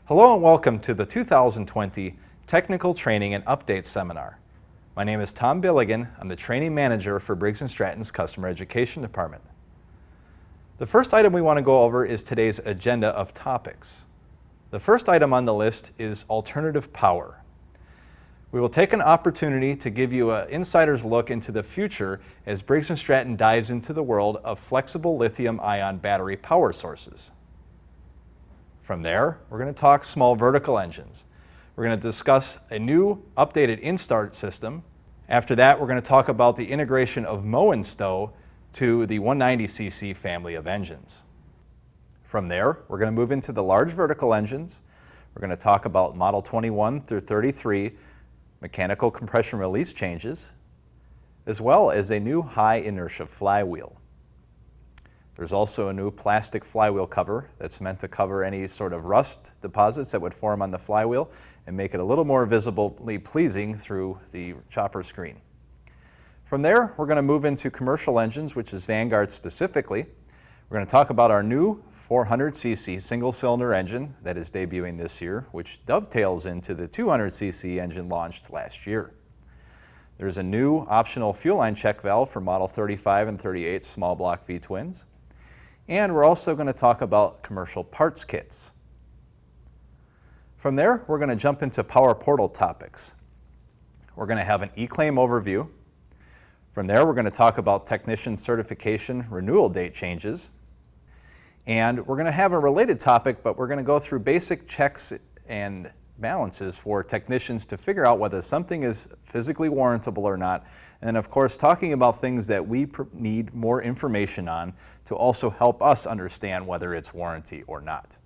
Hello and welcome to the 2020 Technical Training and Update Seminar. My name is Tom Billigan. I'm the Training Manager for Briggs Stratton's Customer Education Department. The first item we want to go over is today's agenda of topics. The first item on the list is alternative power. We will take an opportunity to give you an insider's look into the future as Briggs Stratton dives into the world of flexible lithium-ion battery power sources. From there, we're going to talk small vertical engines. We're going to discuss a new updated instart system. After that, we're going to talk about the integration of Moen Stow to the 190cc family of engines. From there, we're going to move into the large vertical engines. We're going to talk about Model 21 through 33 mechanical compression release changes, as well as a new high inertia flywheel. There's also a new plastic flywheel cover that's meant to cover any sort of rust deposits that would form on the flywheel and make it a little more visibly pleasing through the chopper screen. From there, we're going to move into commercial engines, which is Vanguard specifically. We're going to talk about our new 400cc single-cylinder engine that is debuting this year, which dovetails into the 200cc engine launched last year. There's a new optional fuel line check valve for Model 35 and 38 small block V-twins. And we're also going to talk about commercial parts kits. From there, we're going to jump into Power Portal topics. We're going to have an e-claim overview. From there, we're going to talk about technician certification renewal date changes. And we're going to have a related topic, but we're going to go through basic checks and balances for technicians to figure out whether something is physically warrantable or not. And then, of course, talking about things that we need more information on to also help us understand whether it's warranty or not.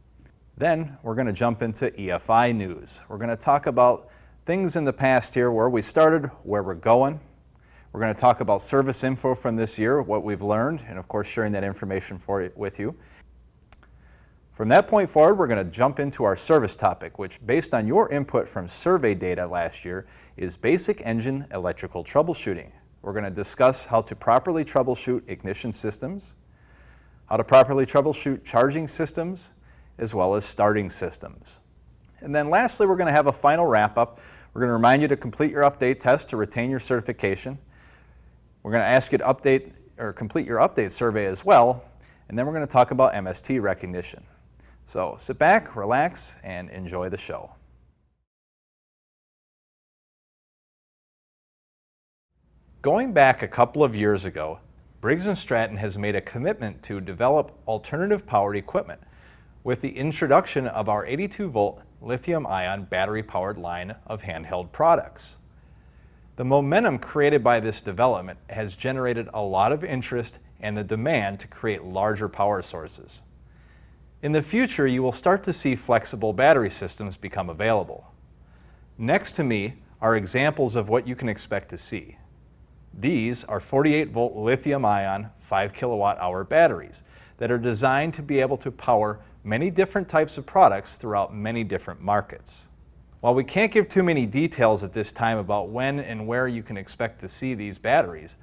Then we're going to jump into EFI news. We're going to talk about things in the past here, where we started, where we're going. We're going to talk about service info from this year, what we've learned, and of course sharing that information with you. From that point forward, we're going to jump into our service topic, which, based on your input from survey data last year, is basic engine electrical troubleshooting. We're going to discuss how to properly troubleshoot ignition systems, how to properly troubleshoot charging systems, as well as starting systems. And then lastly, we're going to have a final wrap-up. We're going to remind you to complete your update test to retain your certification. We're going to ask you to update or complete your update survey as well, and then we're going to talk about MST recognition. So sit back, relax, and enjoy the show. Going back a couple of years ago, Briggs & Stratton has made a commitment to develop alternative powered equipment with the introduction of our 82-volt lithium-ion battery-powered line of handheld products. The momentum created by this development has generated a lot of interest and the demand to create larger power sources. In the future, you will start to see flexible battery systems become available. Next to me are examples of what you can expect to see. These are 48-volt lithium-ion 5 kilowatt-hour batteries that are designed to be able to power many different types of products throughout many different markets. While we can't give too many details at this time about when and where you can expect to see these batteries,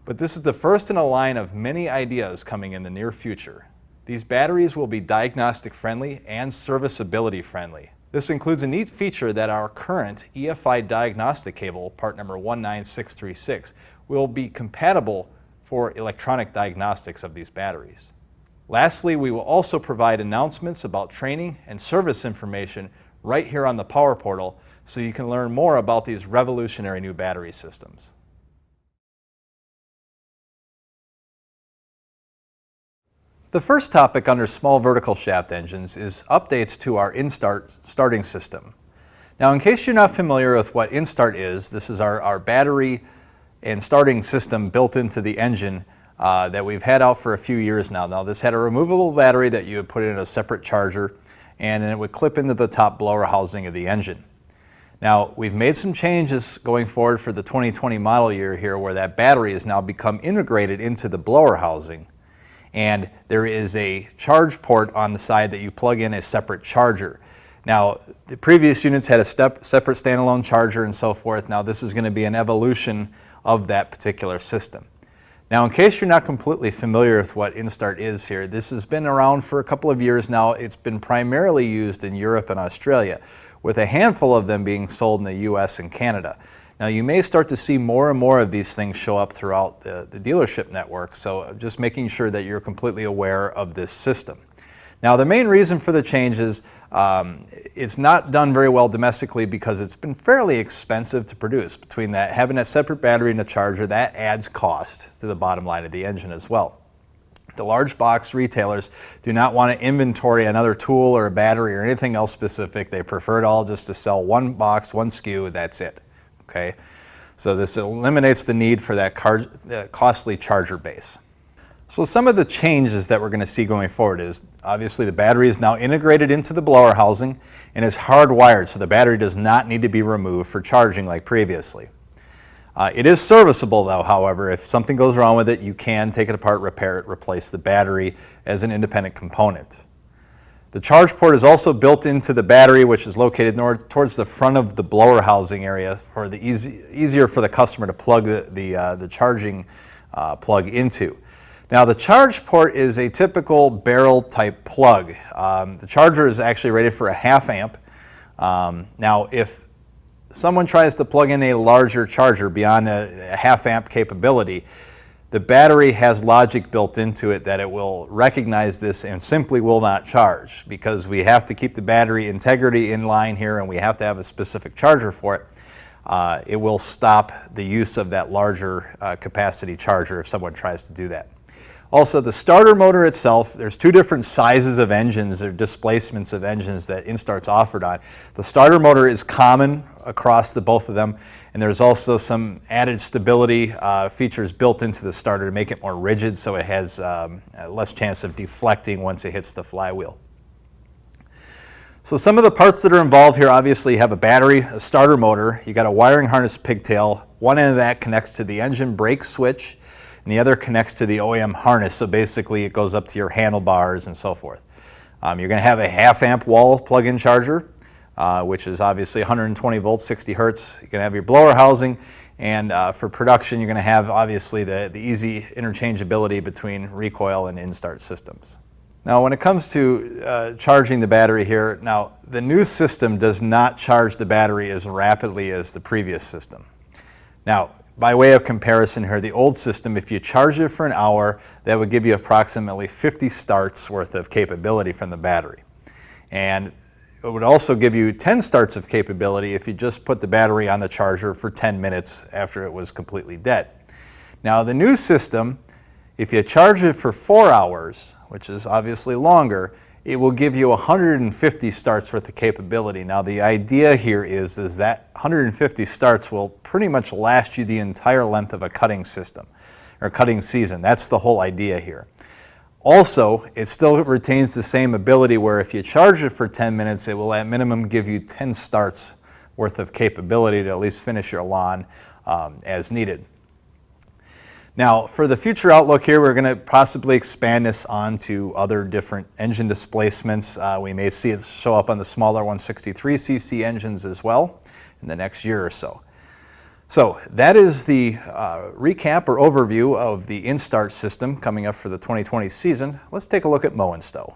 but this is the first in a line of many ideas coming in the near future. These batteries will be diagnostic friendly and serviceability friendly. This includes a neat feature that our current EFI diagnostic cable, part number 19636, will be compatible for electronic diagnostics of these batteries. Lastly, we will also provide announcements about training and service information right here on the Power Portal, so you can learn more about these revolutionary new battery systems. The first topic under small vertical shaft engines is updates to our instart starting system. Now, in case you're not familiar with what instart is, this is our battery and starting system built into the engine that we've had out for a few years now. Now, this had a removable battery that you would put in a separate charger, and then it would clip into the top blower housing of the engine. Now, we've made some changes going forward for the 2020 model year here, where that battery has now become integrated into the blower housing. And there is a charge port on the side that you plug in a separate charger. Now, the previous units had a separate standalone charger and so forth. Now, this is going to be an evolution of that particular system. Now, in case you're not completely familiar with what Instart is here, this has been around for a couple of years now. It's been primarily used in Europe and Australia, with a handful of them being sold in the US and Canada. Now, you may start to see more and more of these things show up throughout the dealership network, so just making sure that you're completely aware of this system. Now, the main reason for the change is it's not done very well domestically because it's been fairly expensive to produce. Between that, having a separate battery and a charger, that adds cost to the bottom line of the engine as well. The large box retailers do not want to inventory another tool or a battery or anything else specific. They prefer it all just to sell one box, one SKU, and that's it. Okay? So this eliminates the need for that costly charger base. So some of the changes that we're going to see going forward is obviously the battery is now integrated into the blower housing and is hardwired, so the battery does not need to be removed for charging like previously. It is serviceable though, however. If something goes wrong with it, you can take it apart, repair it, replace the battery as an independent component. The charge port is also built into the battery, which is located towards the front of the blower housing area for the easier for the customer to plug the charging plug into. Now, the charge port is a typical barrel type plug. The charger is actually rated for a 1/2 amp. Now, if someone tries to plug in a larger charger beyond a 1/2 amp capability, the battery has logic built into it that it will recognize this and simply will not charge, because we have to keep the battery integrity in line here and we have to have a specific charger for it. It will stop the use of that larger capacity charger if someone tries to do that. Also, the starter motor itself, there's two different sizes of engines or displacements of engines that Instart's offered on. The starter motor is common across both of them, and there's also some added stability features built into the starter to make it more rigid, so it has less chance of deflecting once it hits the flywheel. So some of the parts that are involved here obviously have a battery, a starter motor, you got a wiring harness pigtail. One end of that connects to the engine brake switch, and the other connects to the OEM harness, so basically it goes up to your handlebars and so forth. You're going to have a 1/2 amp wall plug-in charger, which is obviously 120 volts, 60 hertz. You're going to have your blower housing, and for production you're going to have obviously the easy interchangeability between recoil and Instart systems. Now, when it comes to charging the battery here, now the new system does not charge the battery as rapidly as the previous system. Now, by way of comparison here, the old system, if you charge it for an hour, that would give you approximately 50 starts worth of capability from the battery. And it would also give you 10 starts of capability if you just put the battery on the charger for 10 minutes after it was completely dead. Now, the new system, if you charge it for 4 hours, which is obviously longer, it will give you 150 starts worth of capability. Now, the idea here is that 150 starts will pretty much last you the entire length of a cutting system or cutting season. That's the whole idea here. Also, it still retains the same ability where if you charge it for 10 minutes, it will at minimum give you 10 starts worth of capability to at least finish your lawn as needed. Now, for the future outlook here, we're going to possibly expand this onto other different engine displacements. We may see it show up on the smaller 163cc engines as well in the next year or so. So that is the recap or overview of the Instart system coming up for the 2020 season. Let's take a look at Mow and Stow.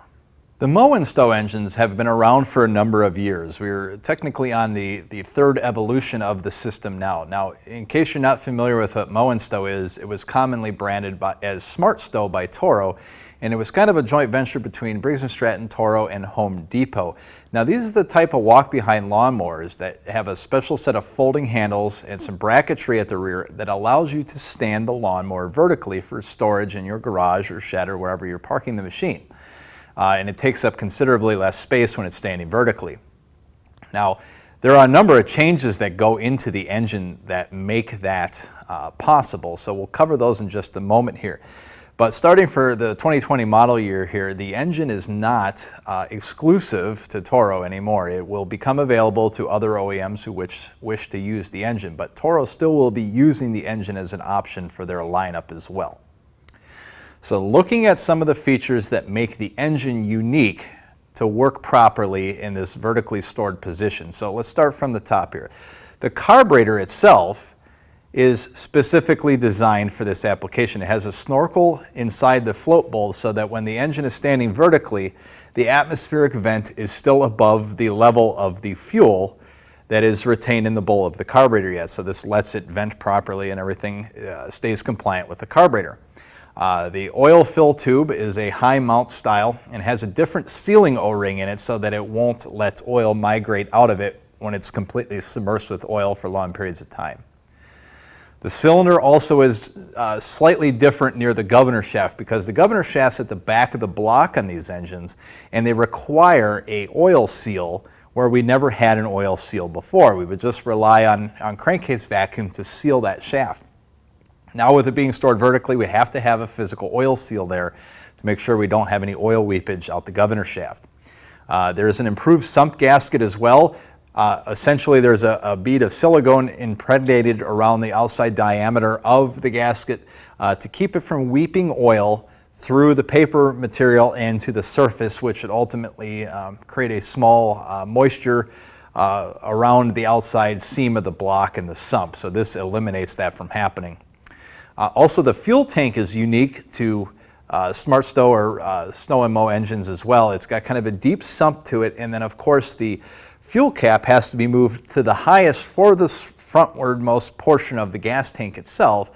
The Mow and Stow engines have been around for a number of years. We're technically on the third evolution of the system now. Now, in case you're not familiar with what Mow and Stow is, it was commonly branded as Smart Stow by Toro, and it was kind of a joint venture between Briggs Stratton, Toro, and Home Depot. Now, these are the type of walk-behind lawnmowers that have a special set of folding handles and some bracketry at the rear that allows you to stand the lawnmower vertically for storage in your garage or shed or wherever you're parking the machine. And it takes up considerably less space when it's standing vertically. Now, there are a number of changes that go into the engine that make that possible, so we'll cover those in just a moment here. But starting for the 2020 model year here, the engine is not exclusive to Toro anymore. It will become available to other OEMs who wish to use the engine, but Toro still will be using the engine as an option for their lineup as well. So looking at some of the features that make the engine unique to work properly in this vertically stored position. So let's start from the top here. The carburetor itself is specifically designed for this application. It has a snorkel inside the float bowl so that when the engine is standing vertically, the atmospheric vent is still above the level of the fuel that is retained in the bowl of the carburetor yet. So this lets it vent properly and everything stays compliant with the carburetor. The oil fill tube is a high mount style and has a different sealing O-ring in it so that it won't let oil migrate out of it when it's completely submersed with oil for long periods of time. The cylinder also is slightly different near the governor shaft because the governor shaft's at the back of the block on these engines and they require a oil seal where we never had an oil seal before. We would just rely on crankcase vacuum to seal that shaft. Now with it being stored vertically, we have to have a physical oil seal there to make sure we don't have any oil weepage out the governor shaft. There is an improved sump gasket as well. Essentially, there's a bead of silicone impregnated around the outside diameter of the gasket to keep it from weeping oil through the paper material and to the surface, which would ultimately create a small moisture around the outside seam of the block and the sump. So this eliminates that from happening. Also, the fuel tank is unique to Smart Stow or Snow and Mow engines as well. It's got kind of a deep sump to it, and then of course the fuel cap has to be moved to the highest furthest frontward-most portion of the gas tank itself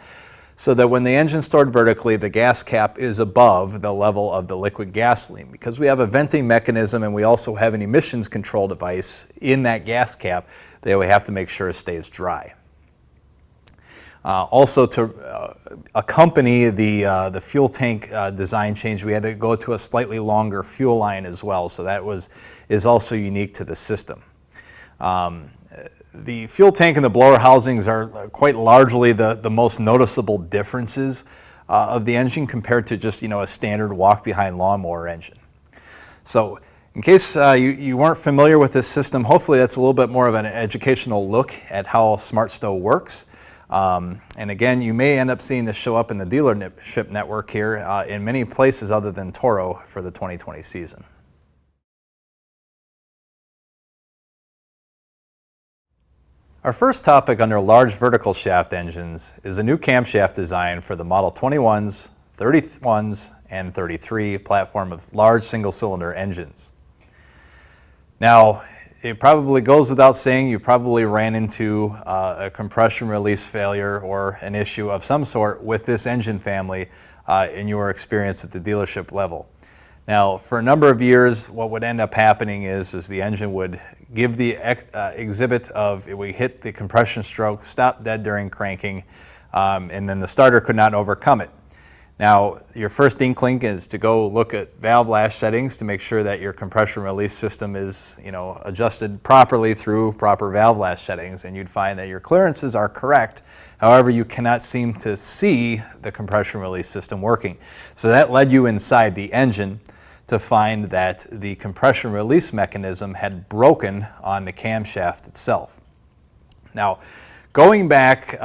so that when the engine's stored vertically, the gas cap is above the level of the liquid gasoline. Because we have a venting mechanism and we also have an emissions control device in that gas cap that we have to make sure it stays dry. Also, to accompany the fuel tank design change, we had to go to a slightly longer fuel line as well, so that is also unique to the system. The fuel tank and the blower housings are quite largely the most noticeable differences of the engine compared to just a standard walk-behind lawnmower engine. So in case you weren't familiar with this system, hopefully that's a little bit more of an educational look at how Smart Stow works. And again, you may end up seeing this show up in the dealership network here in many places other than Toro for the 2020 season. Our first topic under large vertical shaft engines is a new camshaft design for the Model 21s, 31s, and 33 platform of large single-cylinder engines. Now, it probably goes without saying you probably ran into a compression release failure or an issue of some sort with this engine family in your experience at the dealership level. Now, for a number of years, what would end up happening is the engine would give the exhibit of it would hit the compression stroke, stop dead during cranking, and then the starter could not overcome it. Now, your first inkling is to go look at valve lash settings to make sure that your compression release system is, adjusted properly through proper valve lash settings, and you'd find that your clearances are correct. However, you cannot seem to see the compression release system working. So that led you inside the engine to find that the compression release mechanism had broken on the camshaft itself. Now, going back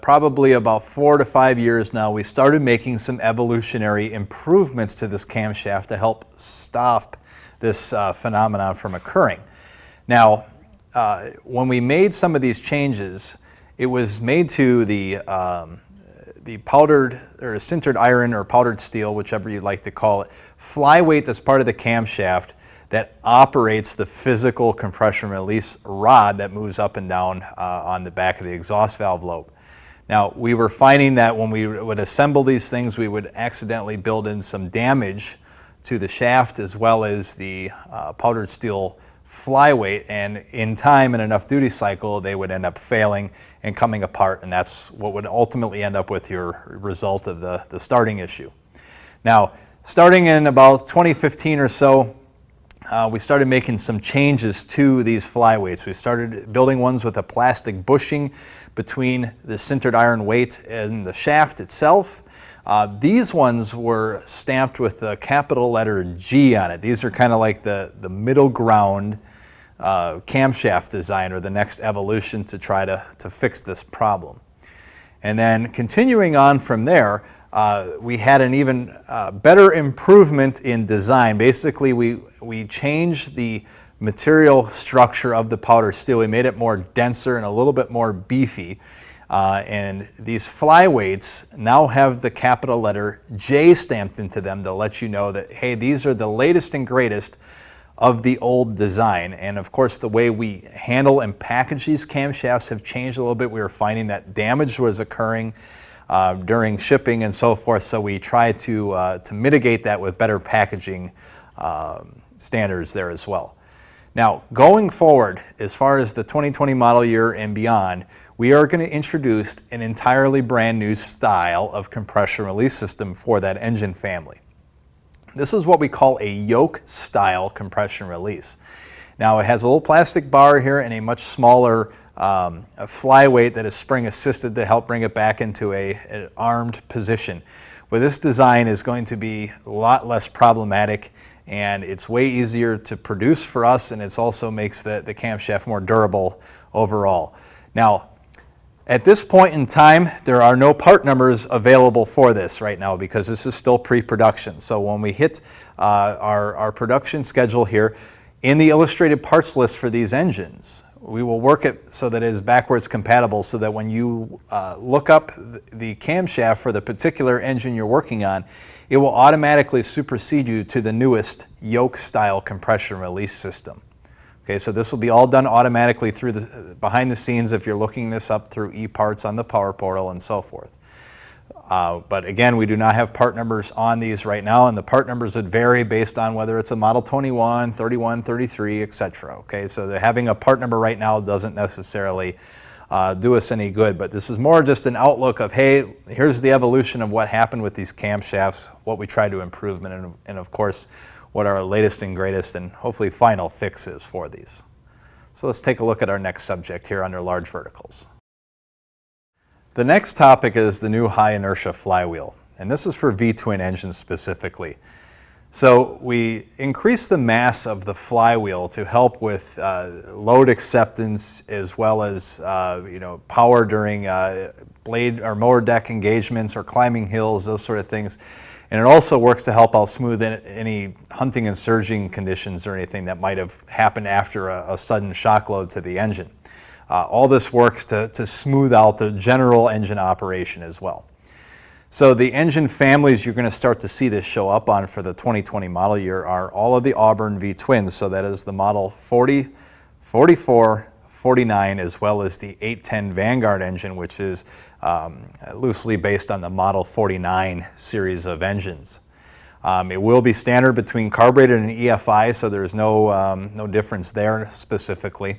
probably about 4 to 5 years now, we started making some evolutionary improvements to this camshaft to help stop this phenomenon from occurring. Now, when we made some of these changes, it was made to the powdered or sintered iron or powdered steel, whichever you'd like to call it, flyweight that's part of the camshaft that operates the physical compression release rod that moves up and down on the back of the exhaust valve lobe. Now, we were finding that when we would assemble these things, we would accidentally build in some damage to the shaft as well as the powdered steel flyweight, and in time and enough duty cycle, they would end up failing and coming apart, and that's what would ultimately end up with your result of the starting issue. Now, starting in about 2015 or so, we started making some changes to these flyweights. We started building ones with a plastic bushing between the sintered iron weight and the shaft itself. These ones were stamped with the capital letter G on it. These are kind of like the middle ground camshaft design, or the next evolution to try to fix this problem. And then continuing on from there, we had an even better improvement in design. Basically, we changed the material structure of the powder steel. We made it more denser and a little bit more beefy. And these flyweights now have the capital letter J stamped into them to let you know that, hey, these are the latest and greatest of the old design. And of course, the way we handle and package these camshafts have changed a little bit. We were finding that damage was occurring during shipping and so forth, so we try to mitigate that with better packaging standards there as well. Now, going forward, as far as the 2020 model year and beyond, we are going to introduce an entirely brand new style of compression release system for that engine family. This is what we call a yoke style compression release. Now, it has a little plastic bar here and a much smaller flyweight that is spring assisted to help bring it back into an armed position. But this design is going to be a lot less problematic, and it's way easier to produce for us, and it also makes the camshaft more durable overall. Now, at this point in time, there are no part numbers available for this right now because this is still pre-production. So when we hit our production schedule here, in the illustrated parts list for these engines, we will work it so that it is backwards compatible, so that when you look up the camshaft for the particular engine you're working on, it will automatically supersede you to the newest yoke style compression release system. Okay, so this will be all done automatically through behind the scenes if you're looking this up through eParts on the Power Portal and so forth. But again, we do not have part numbers on these right now, and the part numbers would vary based on whether it's a Model 21, 31, 33, etc. Okay, so having a part number right now doesn't necessarily do us any good, but this is more just an outlook of, hey, here's the evolution of what happened with these camshafts, what we tried to improve, and of course, what our latest and greatest and hopefully final fix is for these. So let's take a look at our next subject here under large verticals. The next topic is the new high inertia flywheel, and this is for V-twin engines specifically. So we increase the mass of the flywheel to help with load acceptance, as well as power during blade or mower deck engagements or climbing hills, those sort of things. And it also works to help out smooth any hunting and surging conditions or anything that might have happened after a sudden shock load to the engine. All this works to smooth out the general engine operation as well. So the engine families you're going to start to see this show up on for the 2020 model year are all of the Auburn V-twins. So that is the Model 40, 44, 49, as well as the 810 Vanguard engine, which is loosely based on the Model 49 series of engines. It will be standard between carbureted and EFI, so there's no difference there specifically.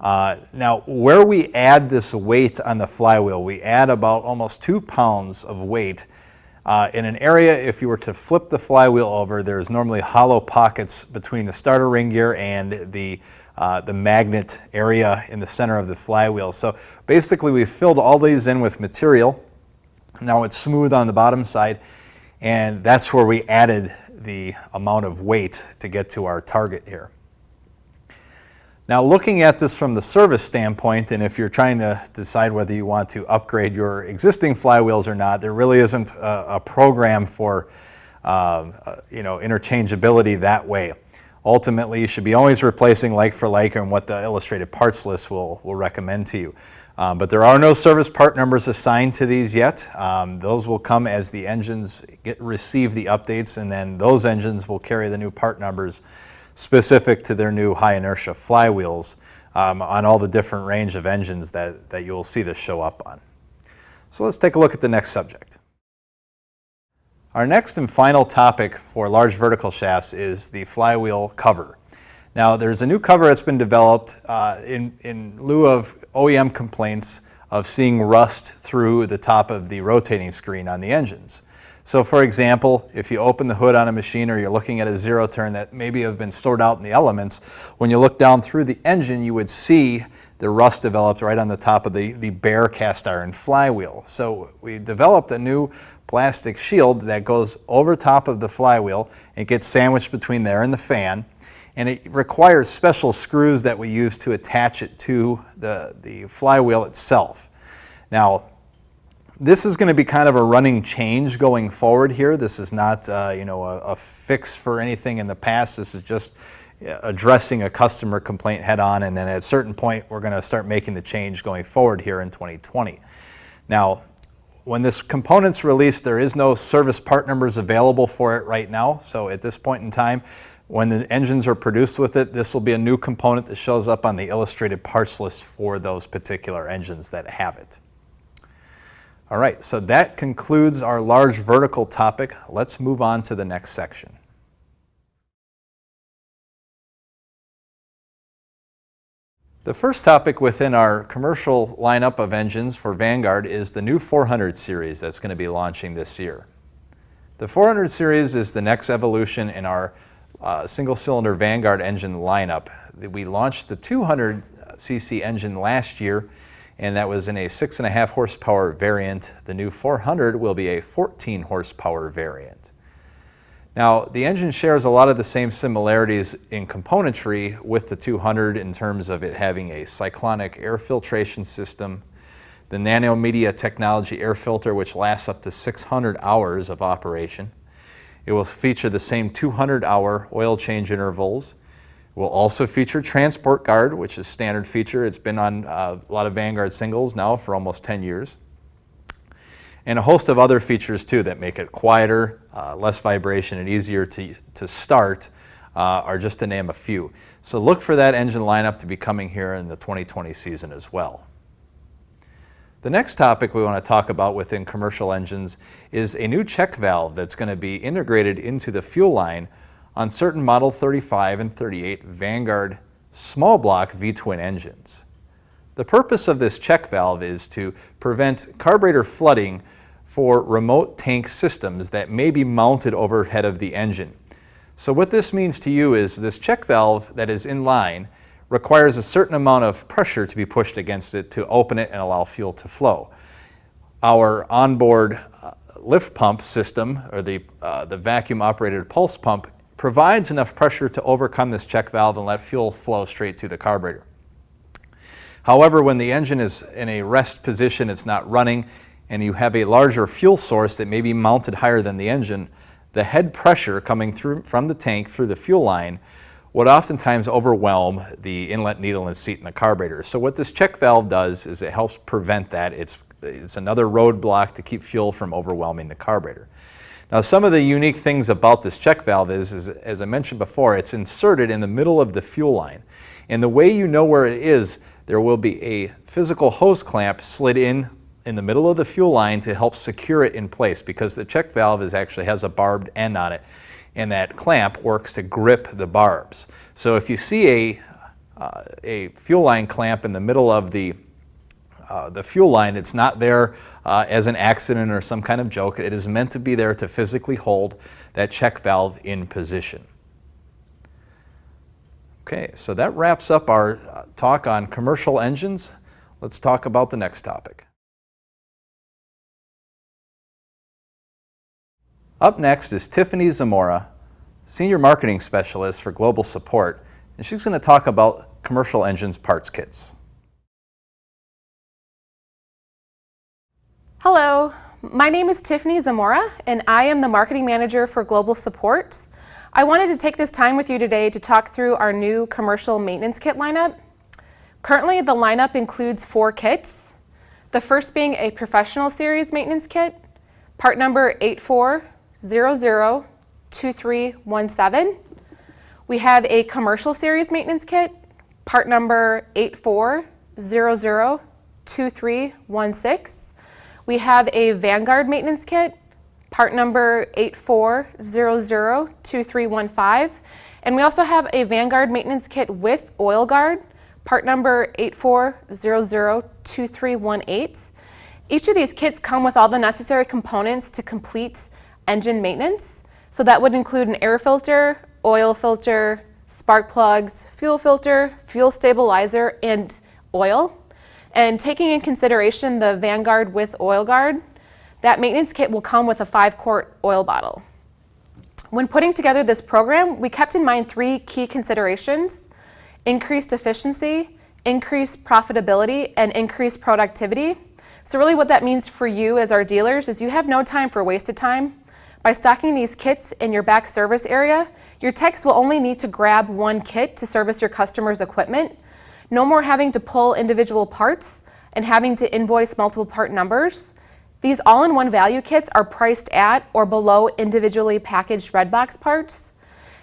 Now, where we add this weight on the flywheel, we add about almost 2 pounds of weight in an area. If you were to flip the flywheel over, there's normally hollow pockets between the starter ring gear and the magnet area in the center of the flywheel. So basically, we've filled all these in with material. Now it's smooth on the bottom side, and that's where we added the amount of weight to get to our target here. Now, looking at this from the service standpoint, and if you're trying to decide whether you want to upgrade your existing flywheels or not, there really isn't a program for interchangeability that way. Ultimately, you should be always replacing like for like, and what the illustrated parts list will recommend to you. But there are no service part numbers assigned to these yet. Those will come as the engines receive the updates, and then those engines will carry the new part numbers specific to their new high inertia flywheels on all the different range of engines that you'll see this show up on. So let's take a look at the next subject. Our next and final topic for large vertical shafts is the flywheel cover. Now, there's a new cover that's been developed in lieu of OEM complaints of seeing rust through the top of the rotating screen on the engines. So for example, if you open the hood on a machine, or you're looking at a zero turn that maybe have been stored out in the elements, when you look down through the engine, you would see the rust developed right on the top of the bare cast iron flywheel. So we developed a new plastic shield that goes over top of the flywheel. It gets sandwiched between there and the fan, and it requires special screws that we use to attach it to the flywheel itself. Now, this is going to be kind of a running change going forward here. This is not a fix for anything in the past. This is just addressing a customer complaint head on, and then at a certain point we're going to start making the change going forward here in 2020. Now, when this component's released, there is no service part numbers available for it right now. So at this point in time, when the engines are produced with it, this will be a new component that shows up on the illustrated parts list for those particular engines that have it. All right, so that concludes our large vertical topic. Let's move on to the next section. The first topic within our commercial lineup of engines for Vanguard is the new 400 series that's going to be launching this year. The 400 series is the next evolution in our single-cylinder Vanguard engine lineup. We launched the 200cc engine last year, and that was in a 6.5 horsepower variant. The new 400 will be a 14 horsepower variant. Now, the engine shares a lot of the same similarities in componentry with the 200 in terms of it having a cyclonic air filtration system, the nanomedia technology air filter, which lasts up to 600 hours of operation. It will feature the same 200-hour oil change intervals. It will also feature transport guard, which is standard feature. It's been on a lot of Vanguard singles now for almost 10 years. And a host of other features too that make it quieter, less vibration, and easier to start, are just to name a few. So look for that engine lineup to be coming here in the 2020 season as well. The next topic we want to talk about within commercial engines is a new check valve that's going to be integrated into the fuel line on certain Model 35 and 38 Vanguard small block V-twin engines. The purpose of this check valve is to prevent carburetor flooding for remote tank systems that may be mounted overhead of the engine. So what this means to you is this check valve that is in line requires a certain amount of pressure to be pushed against it to open it and allow fuel to flow. Our onboard lift pump system, or the vacuum operated pulse pump, provides enough pressure to overcome this check valve and let fuel flow straight to the carburetor. However, when the engine is in a rest position, it's not running, and you have a larger fuel source that may be mounted higher than the engine, the head pressure coming through from the tank through the fuel line would oftentimes overwhelm the inlet needle and seat in the carburetor. So what this check valve does is it helps prevent that. It's another roadblock to keep fuel from overwhelming the carburetor. Now, some of the unique things about this check valve is, as I mentioned before, it's inserted in the middle of the fuel line. And the way you know where it is, there will be a physical hose clamp slid in the middle of the fuel line to help secure it in place, because the check valve actually has a barbed end on it, and that clamp works to grip the barbs. So if you see a fuel line clamp in the middle of the fuel line, it's not there as an accident or some kind of joke. It is meant to be there to physically hold that check valve in position. Okay, so that wraps up our talk on commercial engines. Let's talk about the next topic. Up next is Tiffany Zamora, Senior Marketing Specialist for Global Support, and she's going to talk about commercial engines parts kits. Hello, my name is Tiffany Zamora, and I am the Marketing Manager for Global Support. I wanted to take this time with you today to talk through our new commercial maintenance kit lineup. Currently, the lineup includes 4 kits, the first being a Professional Series maintenance kit, part number 84002317. We have a Commercial Series maintenance kit, part number 84002316. We have a Vanguard maintenance kit, part number 84002315. And we also have a Vanguard maintenance kit with oil guard, part number 84002318. Each of these kits come with all the necessary components to complete engine maintenance. So that would include an air filter, oil filter, spark plugs, fuel filter, fuel stabilizer, and oil. And taking in consideration the Vanguard with oil guard, that maintenance kit will come with a 5-quart oil bottle. When putting together this program, we kept in mind 3 key considerations: increased efficiency, increased profitability, and increased productivity. So really what that means for you as our dealers is you have no time for wasted time. By stocking these kits in your back service area, your techs will only need to grab 1 kit to service your customer's equipment. No more having to pull individual parts, and having to invoice multiple part numbers. These all-in-one value kits are priced at or below individually packaged red box parts.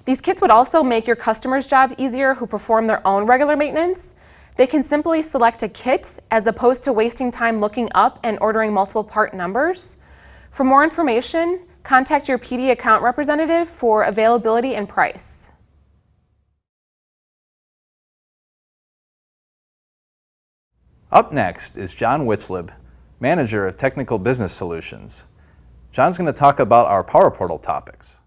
These kits would also make your customer's job easier who perform their own regular maintenance. They can simply select a kit as opposed to wasting time looking up and ordering multiple part numbers. For more information, contact your PD account representative for availability and price. Up next is John Witzleb, Manager of Technical Business Solutions. John's going to talk about our Power Portal topics.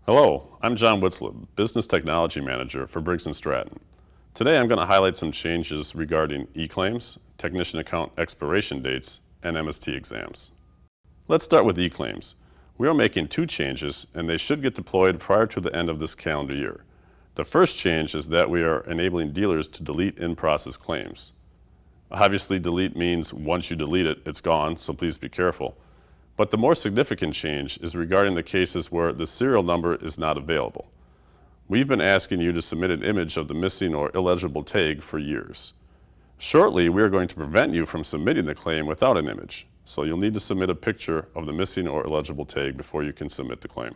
Hello, I'm John Witzleb, Business Technology Manager for Briggs Stratton. Today I'm going to highlight some changes regarding e-claims, technician account expiration dates, and MST exams. Let's start with e-claims. We are making 2 changes and they should get deployed prior to the end of this calendar year. The first change is that we are enabling dealers to delete in-process claims. Obviously, delete means once you delete it, it's gone, so please be careful. But the more significant change is regarding the cases where the serial number is not available. We've been asking you to submit an image of the missing or illegible tag for years. Shortly, we are going to prevent you from submitting the claim without an image, so you'll need to submit a picture of the missing or illegible tag before you can submit the claim.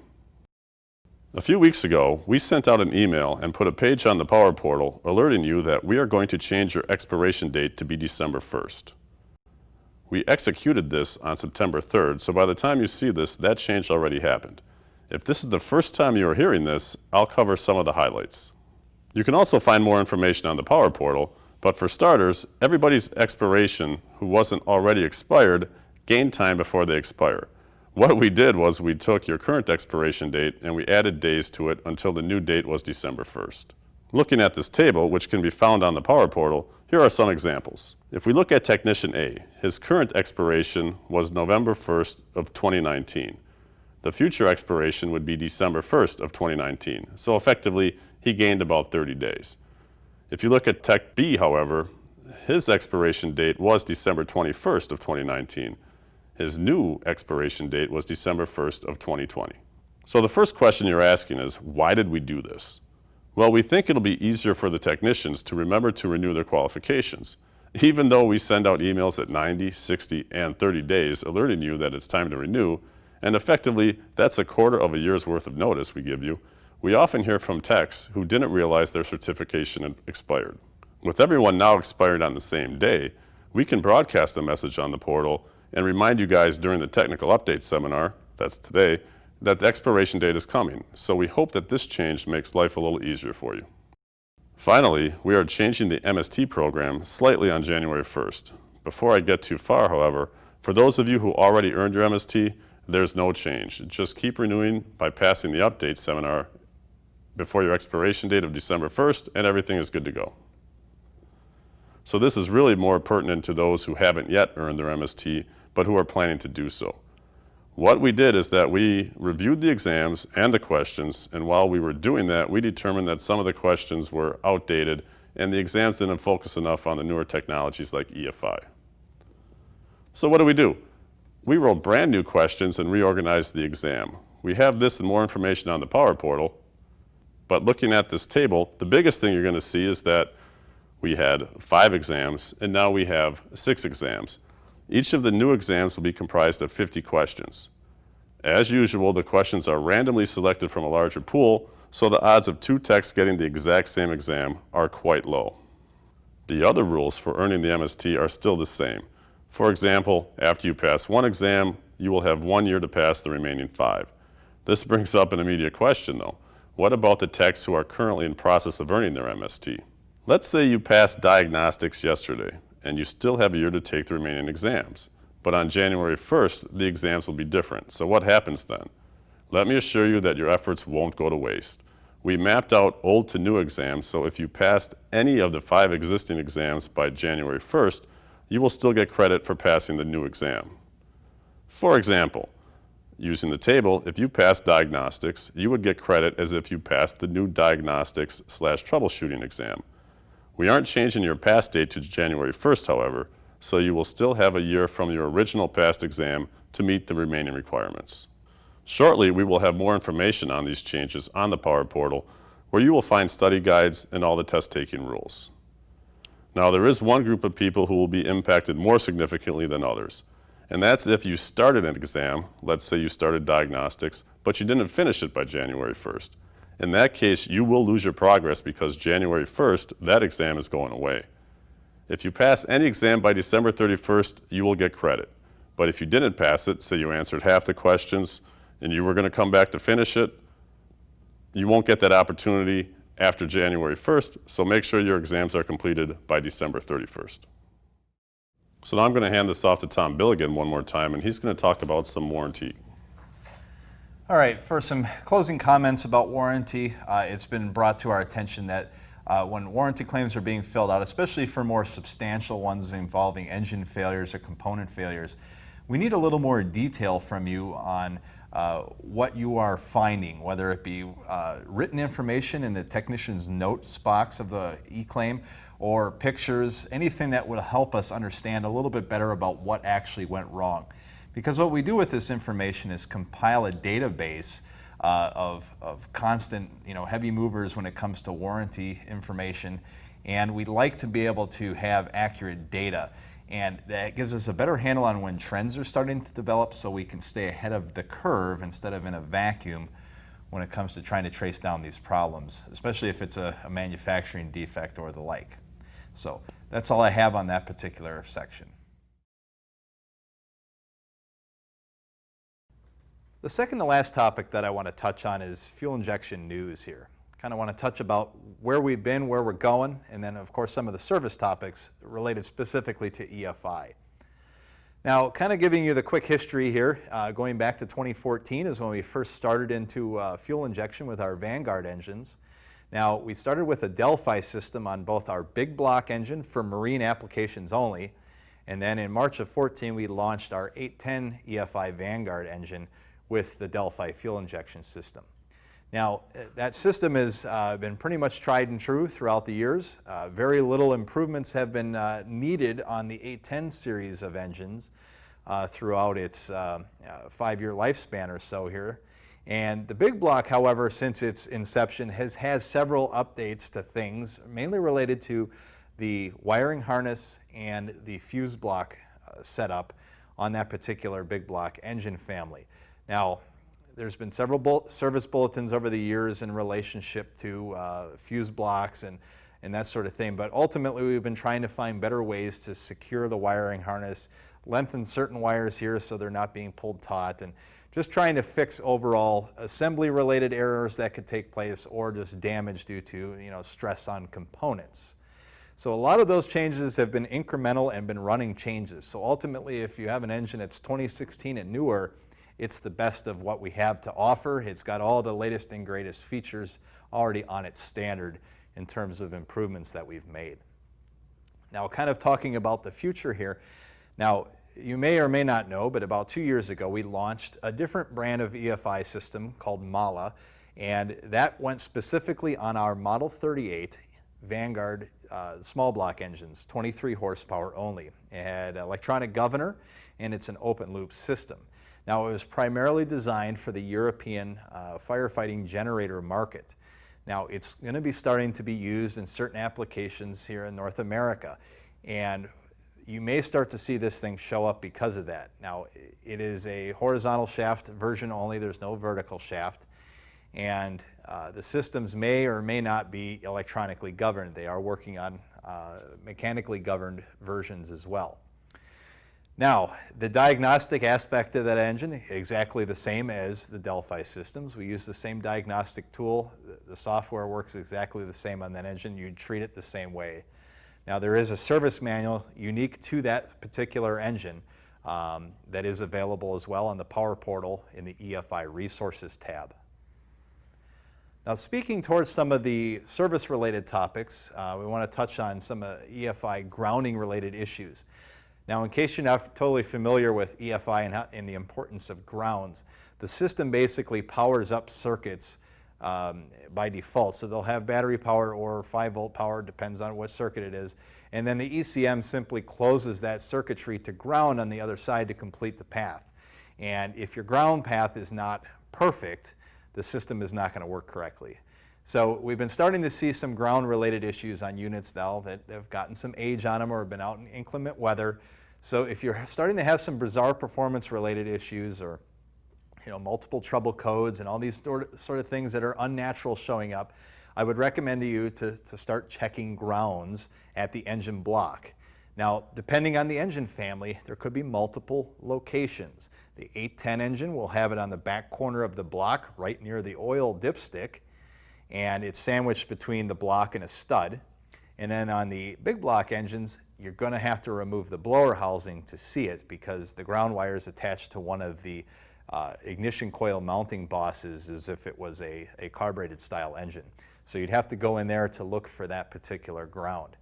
A few weeks ago, we sent out an email and put a page on the Power Portal alerting you that we are going to change your expiration date to be December 1st. We executed this on September 3rd, so by the time you see this, that change already happened. If this is the first time you are hearing this, I'll cover some of the highlights. You can also find more information on the Power Portal, but for starters, everybody's expiration who wasn't already expired gained time before they expire. What we did was we took your current expiration date and we added days to it until the new date was December 1st. Looking at this table, which can be found on the Power Portal, here are some examples. If we look at Technician A, his current expiration was November 1st of 2019. The future expiration would be December 1st of 2019, so effectively he gained about 30 days. If you look at Tech B, however, his expiration date was December 21st of 2019. His new expiration date was December 1st of 2020. So the first question you're asking is, why did we do this? Well, we think it'll be easier for the technicians to remember to renew their qualifications. Even though we send out emails at 90, 60, and 30 days alerting you that it's time to renew, and effectively that's a quarter of a year's worth of notice we give you, we often hear from techs who didn't realize their certification had expired. With everyone now expired on the same day, we can broadcast a message on the portal and remind you guys during the technical update seminar, that's today, that the expiration date is coming, so we hope that this change makes life a little easier for you. Finally, we are changing the MST program slightly on January 1st. Before I get too far, however, for those of you who already earned your MST, there's no change. Just keep renewing by passing the update seminar before your expiration date of December 1st, and everything is good to go. So this is really more pertinent to those who haven't yet earned their MST, but who are planning to do so. What we did is that we reviewed the exams and the questions, and while we were doing that, we determined that some of the questions were outdated and the exams didn't focus enough on the newer technologies like EFI. So what do? We wrote brand new questions and reorganized the exam. We have this and more information on the Power Portal, but looking at this table, the biggest thing you're going to see is that we had 5 exams and now we have 6 exams. Each of the new exams will be comprised of 50 questions. As usual, the questions are randomly selected from a larger pool, so the odds of 2 techs getting the exact same exam are quite low. The other rules for earning the MST are still the same. For example, after you pass 1 exam, you will have 1 year to pass the remaining 5. This brings up an immediate question though. What about the techs who are currently in process of earning their MST? Let's say you passed diagnostics yesterday and you still have a year to take the remaining exams. But on January 1st, the exams will be different. So what happens then? Let me assure you that your efforts won't go to waste. We mapped out old to new exams, so if you passed any of the 5 existing exams by January 1st, you will still get credit for passing the new exam. For example, using the table, if you passed diagnostics, you would get credit as if you passed the new diagnostics/troubleshooting exam. We aren't changing your pass date to January 1st, however, so you will still have a year from your original passed exam to meet the remaining requirements. Shortly, we will have more information on these changes on the Power Portal, where you will find study guides and all the test-taking rules. Now, there is one group of people who will be impacted more significantly than others, and that's if you started an exam, let's say you started diagnostics, but you didn't finish it by January 1st. In that case, you will lose your progress because January 1st, that exam is going away. If you pass any exam by December 31st, you will get credit. But if you didn't pass it, say you answered half the questions and you were going to come back to finish it, you won't get that opportunity after January 1st, so make sure your exams are completed by December 31st. So now I'm going to hand this off to Tom Billigan one more time, and he's going to talk about some warranty. All right, for some closing comments about warranty, it's been brought to our attention that when warranty claims are being filled out, especially for more substantial ones involving engine failures or component failures, we need a little more detail from you on what you are finding, whether it be written information in the technician's notes box of the e-claim or pictures, anything that would help us understand a little bit better about what actually went wrong. Because what we do with this information is compile a database of constant, heavy movers when it comes to warranty information, and we'd like to be able to have accurate data. And that gives us a better handle on when trends are starting to develop so we can stay ahead of the curve instead of in a vacuum when it comes to trying to trace down these problems, especially if it's a manufacturing defect or the like. So that's all I have on that particular section. The second to last topic that I want to touch on is fuel injection news here. Kind of want to touch about where we've been, where we're going, and then of course some of the service topics related specifically to EFI. Now, kind of giving you the quick history here, going back to 2014 is when we first started into fuel injection with our Vanguard engines. Now, we started with a Delphi system on both our big block engine for marine applications only, and then in March of 14 we launched our 810 EFI Vanguard engine with the Delphi fuel injection system. Now, that system has been pretty much tried and true throughout the years. Very little improvements have been needed on the 810 series of engines throughout its 5-year lifespan or so here. And the big block, however, since its inception has had several updates to things, mainly related to the wiring harness and the fuse block setup on that particular big block engine family. Now, there's been several service bulletins over the years in relationship to fuse blocks and that sort of thing, but ultimately we've been trying to find better ways to secure the wiring harness, lengthen certain wires here so they're not being pulled taut, and just trying to fix overall assembly related errors that could take place or just damage due to stress on components. So a lot of those changes have been incremental and been running changes. So ultimately, if you have an engine that's 2016 and newer, it's the best of what we have to offer. It's got all the latest and greatest features already on its standard in terms of improvements that we've made. Now, kind of talking about the future here. Now, you may or may not know, but about 2 years ago, we launched a different brand of EFI system called Mala, and that went specifically on our Model 38 Vanguard small block engines, 23 horsepower only. It had an electronic governor, and it's an open loop system. Now, it was primarily designed for the European firefighting generator market. Now, it's going to be starting to be used in certain applications here in North America, and you may start to see this thing show up because of that. Now, it is a horizontal shaft version only. There's no vertical shaft, and the systems may or may not be electronically governed. They are working on mechanically governed versions as well. Now, the diagnostic aspect of that engine, exactly the same as the Delphi systems. We use the same diagnostic tool. The software works exactly the same on that engine. You'd treat it the same way. Now, there is a service manual unique to that particular engine that is available as well on the Power Portal in the EFI Resources tab. Now, speaking towards some of the service-related topics, we want to touch on some EFI grounding-related issues. Now, in case you're not totally familiar with EFI and the importance of grounds, the system basically powers up circuits by default. So they'll have battery power or 5-volt power, depends on what circuit it is. And then the ECM simply closes that circuitry to ground on the other side to complete the path. And if your ground path is not perfect, the system is not going to work correctly. So we've been starting to see some ground-related issues on units now that have gotten some age on them or have been out in inclement weather. So if you're starting to have some bizarre performance-related issues or multiple trouble codes and all these sort of things that are unnatural showing up, I would recommend to you to start checking grounds at the engine block. Now, depending on the engine family, there could be multiple locations. The 810 engine will have it on the back corner of the block right near the oil dipstick, and it's sandwiched between the block and a stud. And then on the big block engines, you're going to have to remove the blower housing to see it because the ground wire is attached to one of the ignition coil mounting bosses as if it was a carbureted style engine. So you'd have to go in there to look for that particular ground.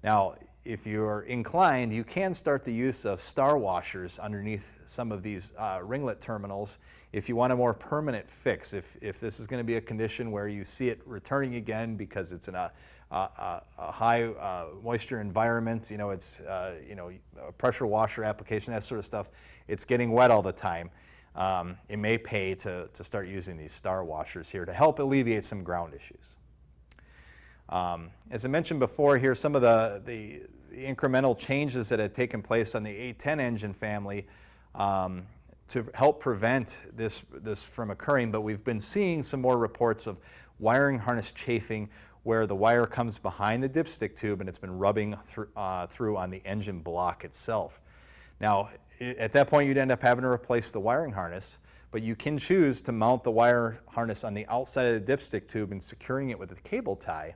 Now, if you're inclined, you can start the use of star washers underneath some of these ringlet terminals if you want a more permanent fix. If this is going to be a condition where you see it returning again because it's in a high moisture environment, it's a pressure washer application, that sort of stuff, it's getting wet all the time. It may pay to start using these star washers here to help alleviate some ground issues. As I mentioned before here, some of the incremental changes that had taken place on the 810 engine family to help prevent this from occurring, but we've been seeing some more reports of wiring harness chafing where the wire comes behind the dipstick tube and it's been rubbing through on the engine block itself. Now, at that point, you'd end up having to replace the wiring harness, but you can choose to mount the wire harness on the outside of the dipstick tube and securing it with a cable tie.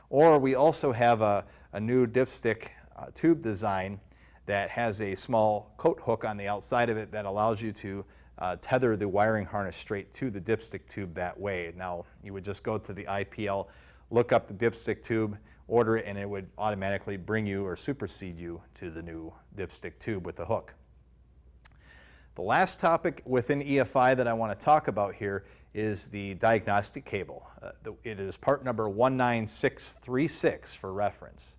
Or we also have a new dipstick tube design that has a small coat hook on the outside of it that allows you to tether the wiring harness straight to the dipstick tube that way. Now, you would just go to the IPL, look up the dipstick tube, order it, and it would automatically bring you or supersede you to the new dipstick tube with the hook. The last topic within EFI that I want to talk about here is the diagnostic cable. It is part number 19636 for reference.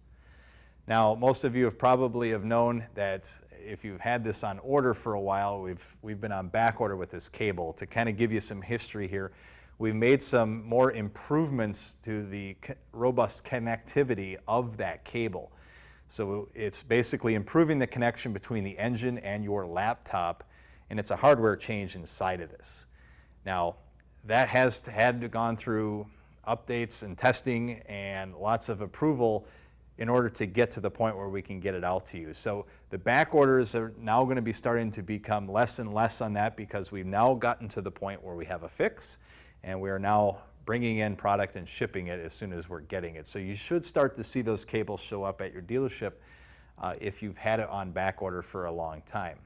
Now, most of you have known that if you've had this on order for a while, we've been on back order with this cable. To kind of give you some history here, we've made some more improvements to the robust connectivity of that cable. So it's basically improving the connection between the engine and your laptop, and it's a hardware change inside of this. Now, that has had to gone through updates and testing and lots of approval in order to get to the point where we can get it out to you. So the back orders are now going to be starting to become less and less on that because we've now gotten to the point where we have a fix and we are now bringing in product and shipping it as soon as we're getting it. So you should start to see those cables show up at your dealership if you've had it on back order for a long time.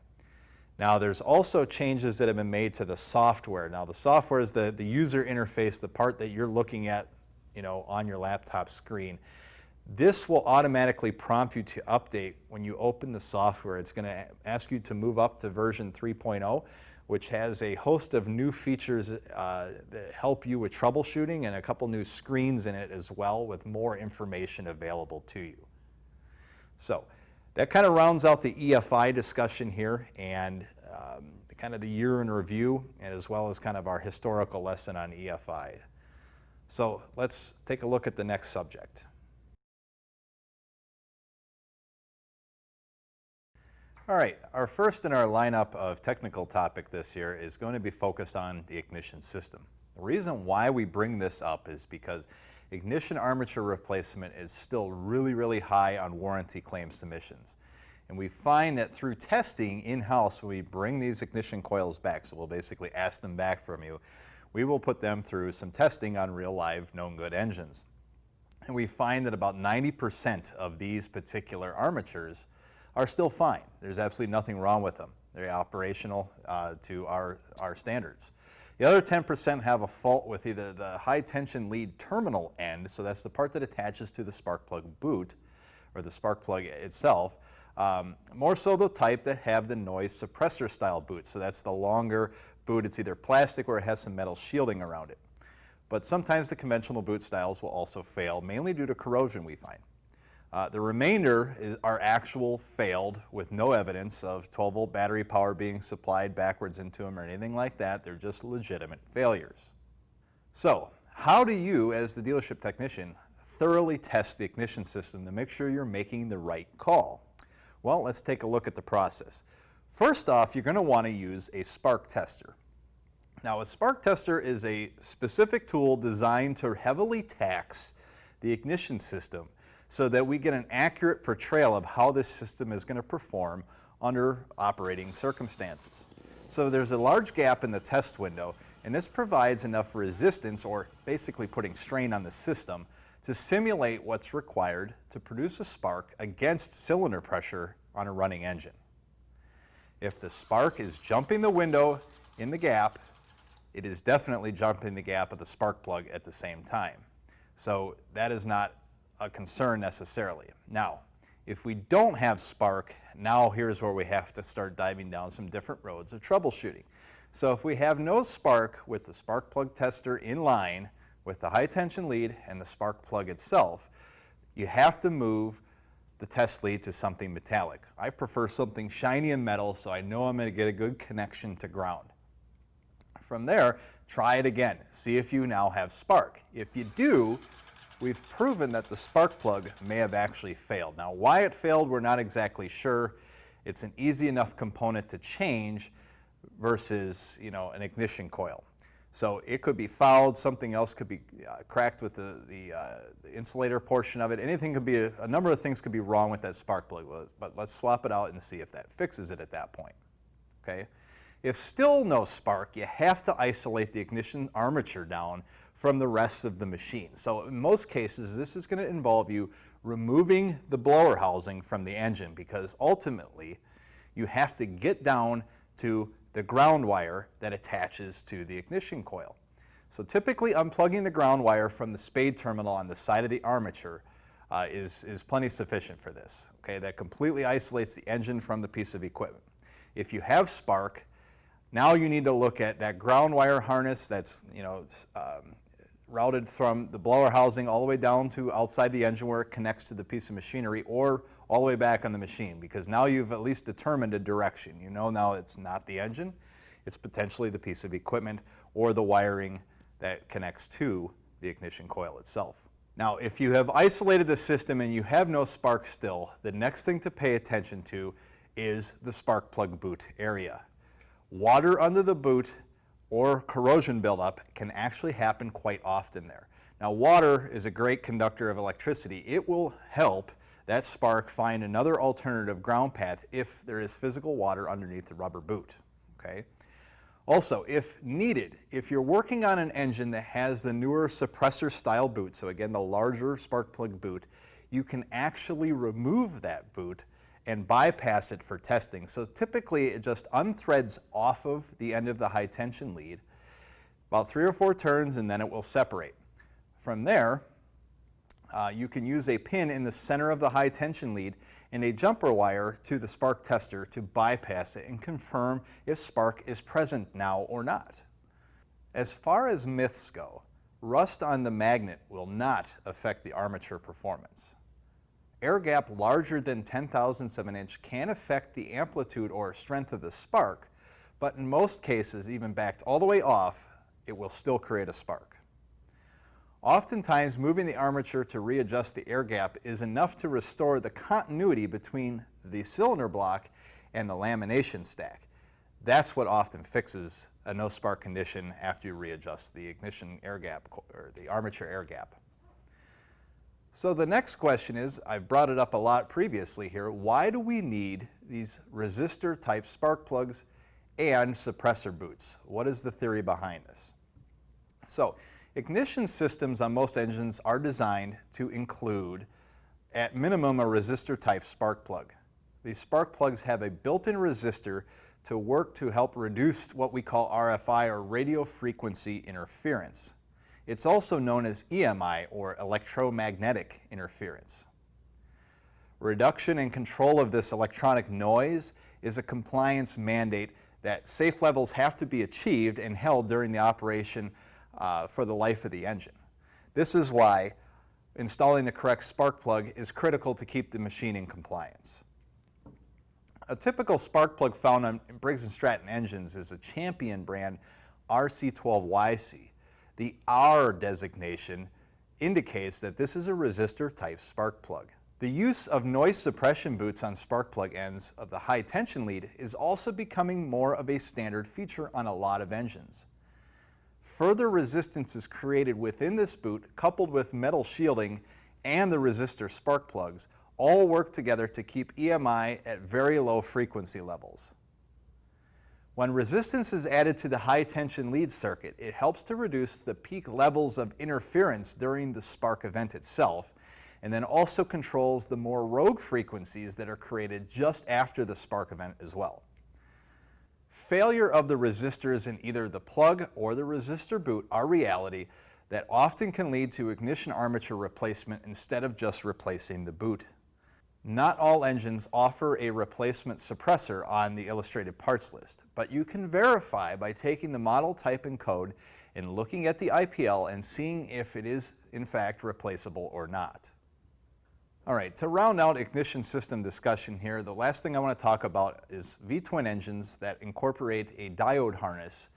Now, there's also changes that have been made to the software. Now, the software is the user interface, the part that you're looking at, on your laptop screen. This will automatically prompt you to update when you open the software. It's going to ask you to move up to version 3.0, which has a host of new features that help you with troubleshooting and a couple new screens in it as well with more information available to you. So that kind of rounds out the EFI discussion here and kind of the year in review as well as kind of our historical lesson on EFI. So let's take a look at the next subject. All right, our first in our lineup of technical topic this year is going to be focused on the ignition system. The reason why we bring this up is because ignition armature replacement is still really high on warranty claim submissions. And we find that through testing in-house, when we bring these ignition coils back, so we'll basically ask them back from you, we will put them through some testing on real live known good engines. And we find that about 90% of these particular armatures are still fine. There's absolutely nothing wrong with them. They're operational to our standards. The other 10% have a fault with either the high tension lead terminal end, so that's the part that attaches to the spark plug boot, or the spark plug itself, more so the type that have the noise suppressor style boot. So that's the longer boot. It's either plastic or it has some metal shielding around it. But sometimes the conventional boot styles will also fail, mainly due to corrosion, we find. The remainder are actual failed with no evidence of 12-volt battery power being supplied backwards into them or anything like that. They're just legitimate failures. So How do you, as the dealership technician, thoroughly test the ignition system to make sure you're making the right call? Well, let's take a look at the process. First off, you're going to want to use a spark tester. Now, a spark tester is a specific tool designed to heavily tax the ignition system so that we get an accurate portrayal of how this system is going to perform under operating circumstances. So there's a large gap in the test window, and this provides enough resistance, or basically putting strain on the system, to simulate what's required to produce a spark against cylinder pressure on a running engine. If the spark is jumping the window in the gap, it is definitely jumping the gap of the spark plug at the same time. So that is not a concern necessarily. Now, if we don't have spark, now here's where we have to start diving down some different roads of troubleshooting. So if we have no spark with the spark plug tester in line with the high tension lead and the spark plug itself, you have to move the test lead to something metallic. I prefer something shiny and metal so I know I'm going to get a good connection to ground. From there, try it again. See if you now have spark. If you do, we've proven that the spark plug may have actually failed. Now, why it failed, we're not exactly sure. It's an easy enough component to change versus, an ignition coil. So it could be fouled, something else could be cracked with the insulator portion of it. Anything could be, a number of things could be wrong with that spark plug, but let's swap it out and see if that fixes it at that point, okay? If still no spark, you have to isolate the ignition armature down from the rest of the machine. So in most cases, this is going to involve you removing the blower housing from the engine, because ultimately you have to get down to the ground wire that attaches to the ignition coil. So typically unplugging the ground wire from the spade terminal on the side of the armature is plenty sufficient for this. Okay, that completely isolates the engine from the piece of equipment. If you have spark, now you need to look at that ground wire harness that's routed from the blower housing all the way down to outside the engine where it connects to the piece of machinery, or all the way back on the machine, because now you've at least determined a direction. You know now it's not the engine, it's potentially the piece of equipment or the wiring that connects to the ignition coil itself. Now, if you have isolated the system and you have no spark still, the next thing to pay attention to is the spark plug boot area. Water under the boot or corrosion buildup can actually happen quite often there. Now, water is a great conductor of electricity. It will help that spark find another alternative ground path if there is physical water underneath the rubber boot, okay? Also, if needed, if you're working on an engine that has the newer suppressor style boot, so again, the larger spark plug boot, you can actually remove that boot and bypass it for testing. So typically it just unthreads off of the end of the high tension lead, about 3 or 4 turns, and then it will separate. From there, you can use a pin in the center of the high tension lead and a jumper wire to the spark tester to bypass it and confirm if spark is present now or not. As far as myths go, rust on the magnet will not affect the armature performance. Air gap larger than 10,000ths of an inch can affect the amplitude or strength of the spark, but in most cases, even backed all the way off, it will still create a spark. Oftentimes, moving the armature to readjust the air gap is enough to restore the continuity between the cylinder block and the lamination stack. That's what often fixes a no spark condition after you readjust the ignition air gap or the armature air gap. So the next question is, I've brought it up a lot previously here, why do we need these resistor type spark plugs and suppressor boots? What is the theory behind this? So ignition systems on most engines are designed to include, at minimum, a resistor type spark plug. These spark plugs have a built-in resistor to work to help reduce what we call RFI, or radio frequency interference. It's also known as EMI, or electromagnetic interference. Reduction and control of this electronic noise is a compliance mandate that safe levels have to be achieved and held during the operation for the life of the engine. This is why installing the correct spark plug is critical to keep the machine in compliance. A typical spark plug found on Briggs Stratton engines is a Champion brand RC12YC. The R designation indicates that this is a resistor type spark plug. The use of noise suppression boots on spark plug ends of the high tension lead is also becoming more of a standard feature on a lot of engines. Further resistance is created within this boot, coupled with metal shielding and the resistor spark plugs, all work together to keep EMI at very low frequency levels. When resistance is added to the high tension lead circuit, it helps to reduce the peak levels of interference during the spark event itself, and then also controls the more rogue frequencies that are created just after the spark event as well. Failure of the resistors in either the plug or the resistor boot are reality that often can lead to ignition armature replacement instead of just replacing the boot. Not all engines offer a replacement suppressor on the illustrated parts list, but you can verify by taking the model type and code and looking at the IPL and seeing if it is in fact replaceable or not. All right, to round out ignition system discussion here, the last thing I want to talk about is V-twin engines that incorporate a diode harness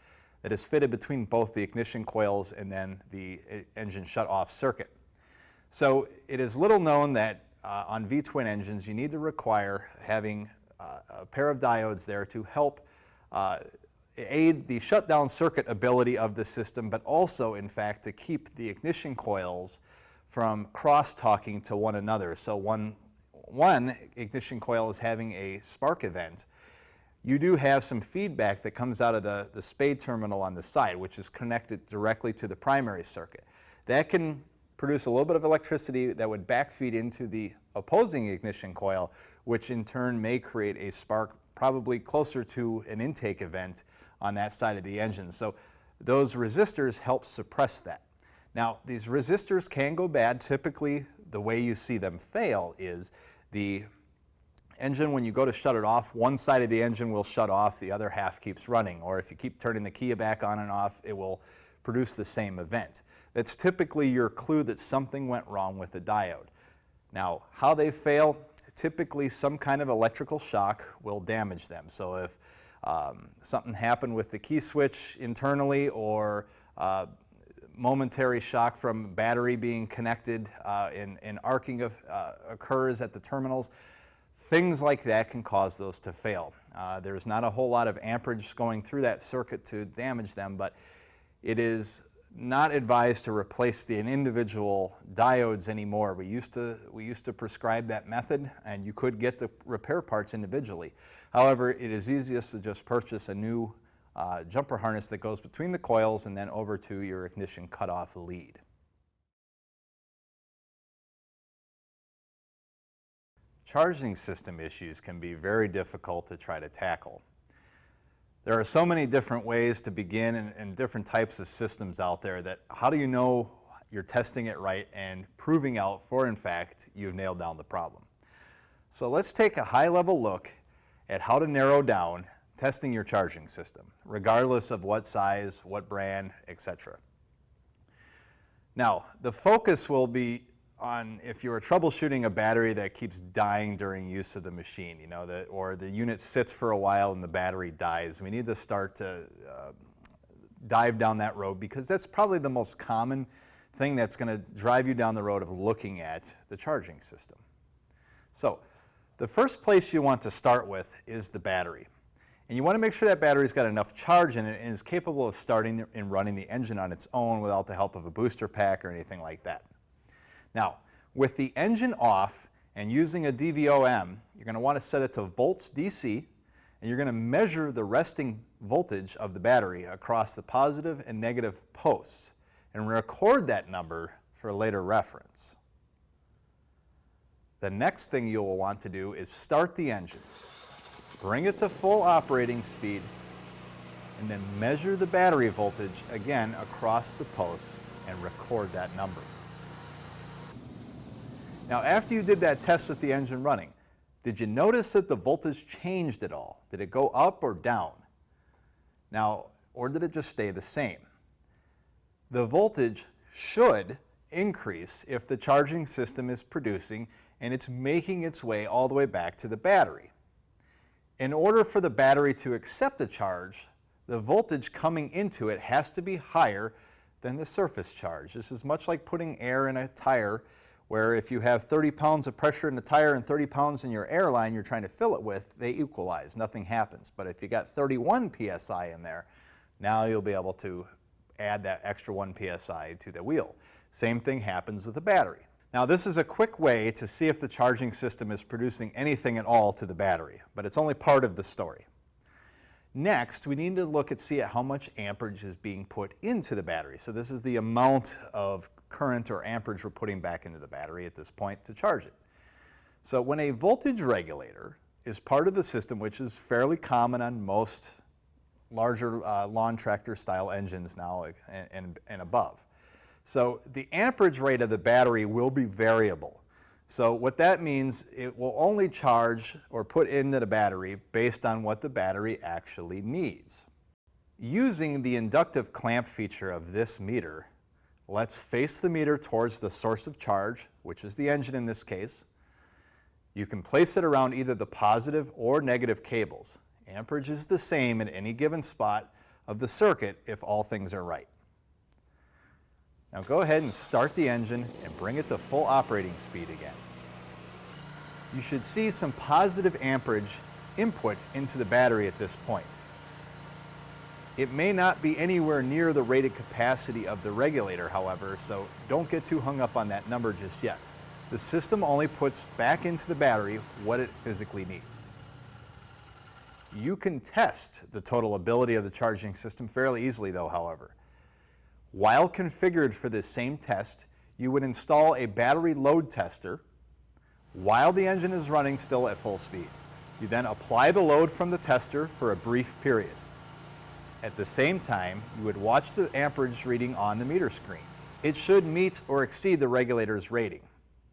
that is fitted between both the ignition coils and then the engine shut-off circuit. So it is little known that on V-twin engines you need to require having a pair of diodes there to help aid the shutdown circuit ability of the system, but also in fact to keep the ignition coils from cross-talking to one another. So one ignition coil is having a spark event. You do have some feedback that comes out of the spade terminal on the side, which is connected directly to the primary circuit. That can produce a little bit of electricity that would backfeed into the opposing ignition coil, which in turn may create a spark probably closer to an intake event on that side of the engine. So those resistors help suppress that. Now, these resistors can go bad. Typically, the way you see them fail is the engine, when you go to shut it off, one side of the engine will shut off, the other half keeps running. Or if you keep turning the key back on and off, it will produce the same event. That's typically your clue that something went wrong with the diode. Now, how they fail, typically some kind of electrical shock will damage them. So if something happened with the key switch internally, or momentary shock from battery being connected and arcing occurs at the terminals, things like that can cause those to fail. There's not a whole lot of amperage going through that circuit to damage them, but it is not advised to replace the individual diodes anymore. We used to prescribe that method, and you could get the repair parts individually. However, it is easiest to just purchase a new jumper harness that goes between the coils and then over to your ignition cutoff lead. Charging system issues can be very difficult to try to tackle. There are so many different ways to begin and different types of systems out there that how do you know you're testing it right and proving out for, in fact, you've nailed down the problem? So let's take a high-level look at how to narrow down testing your charging system, regardless of what size, what brand, etc. Now, the focus will be on if you're troubleshooting a battery that keeps dying during use of the machine, or the unit sits for a while and the battery dies. We need to start to dive down that road, because that's probably the most common thing that's going to drive you down the road of looking at the charging system. So, the first place you want to start with is the battery. And you want to make sure that battery's got enough charge in it and is capable of starting and running the engine on its own without the help of a booster pack or anything like that. Now, with the engine off and using a DVOM, you're going to want to set it to volts DC, and you're going to measure the resting voltage of the battery across the positive and negative posts and record that number for later reference. The next thing you'll want to do is start the engine. Bring it to full operating speed, and then measure the battery voltage again across the posts and record that number. Now, after you did that test with the engine running, did you notice that the voltage changed at all? Did it go up or down? Now, or did it just stay the same? The voltage should increase if the charging system is producing and it's making its way all the way back to the battery. In order for the battery to accept the charge, the voltage coming into it has to be higher than the surface charge. This is much like putting air in a tire, where if you have 30 pounds of pressure in the tire and 30 pounds in your air line you're trying to fill it with, they equalize, nothing happens. But if you got 31 psi in there, now you'll be able to add that extra 1 psi to the wheel. Same thing happens with the battery. Now this is a quick way to see if the charging system is producing anything at all to the battery, but it's only part of the story. Next, we need to look at see how much amperage is being put into the battery. So this is the amount of current or amperage we're putting back into the battery at this point to charge it. So when a voltage regulator is part of the system, which is fairly common on most larger lawn tractor style engines now and above. So the amperage rate of the battery will be variable. So what that means, it will only charge or put into the battery based on what the battery actually needs. Using the inductive clamp feature of this meter, let's face the meter towards the source of charge, which is the engine in this case. You can place it around either the positive or negative cables. Amperage is the same at any given spot of the circuit if all things are right. Now go ahead and start the engine and bring it to full operating speed again. You should see some positive amperage input into the battery at this point. It may not be anywhere near the rated capacity of the regulator, however, so don't get too hung up on that number just yet. The system only puts back into the battery what it physically needs. You can test the total ability of the charging system fairly easily though, however. While configured for this same test, you would install a battery load tester while the engine is running still at full speed. You then apply the load from the tester for a brief period. At the same time, you would watch the amperage reading on the meter screen. It should meet or exceed the regulator's rating.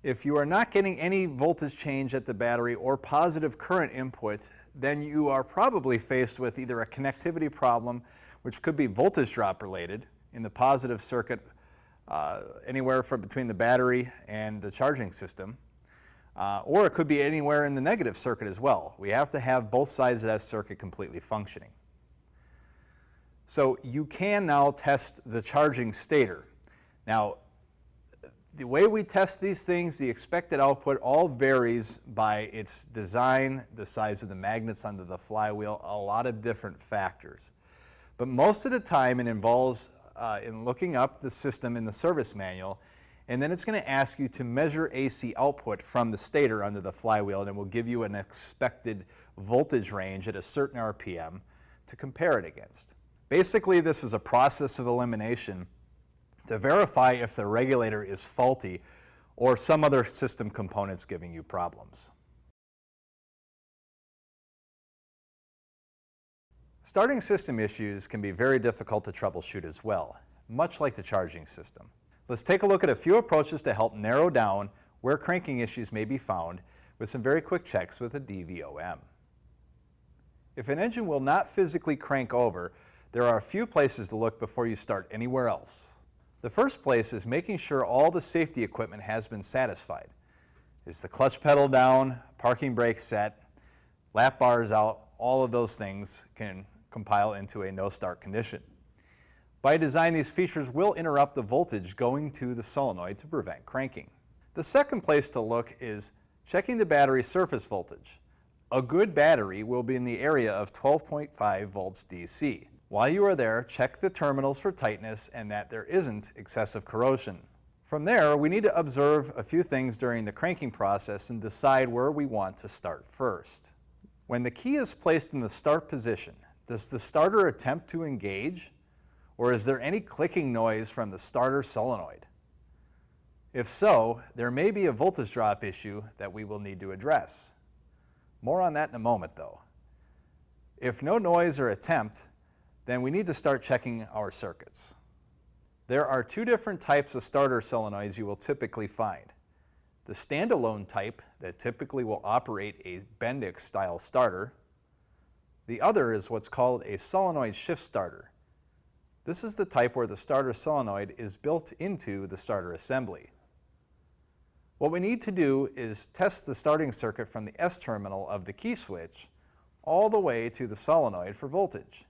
If you are not getting any voltage change at the battery or positive current input, then you are probably faced with either a connectivity problem, which could be voltage drop related, in the positive circuit anywhere from between the battery and the charging system, or it could be anywhere in the negative circuit as well. We have to have both sides of that circuit completely functioning. So you can now test the charging stator. Now, the way we test these things, the expected output all varies by its design, the size of the magnets under the flywheel, a lot of different factors. But most of the time it involves in looking up the system in the service manual, and then it's going to ask you to measure AC output from the stator under the flywheel, and it will give you an expected voltage range at a certain RPM to compare it against. Basically, this is a process of elimination to verify if the regulator is faulty or some other system components giving you problems. Starting system issues can be very difficult to troubleshoot as well, much like the charging system. Let's take a look at a few approaches to help narrow down where cranking issues may be found with some very quick checks with a DVOM. If an engine will not physically crank over, there are a few places to look before you start anywhere else. The first place is making sure all the safety equipment has been satisfied. Is the clutch pedal down, parking brake set, lap bars out, all of those things can compile into a no start condition. By design, these features will interrupt the voltage going to the solenoid to prevent cranking. The second place to look is checking the battery surface voltage. A good battery will be in the area of 12.5 volts DC. While you are there, check the terminals for tightness and that there isn't excessive corrosion. From there, we need to observe a few things during the cranking process and decide where we want to start first. When the key is placed in the start position, does the starter attempt to engage, or is there any clicking noise from the starter solenoid? If so, there may be a voltage drop issue that we will need to address. More on that in a moment though. If no noise or attempt, then we need to start checking our circuits. There are two different types of starter solenoids you will typically find. The standalone type that typically will operate a Bendix style starter. The other is what's called a solenoid shift starter. This is the type where the starter solenoid is built into the starter assembly. What we need to do is test the starting circuit from the S terminal of the key switch all the way to the solenoid for voltage.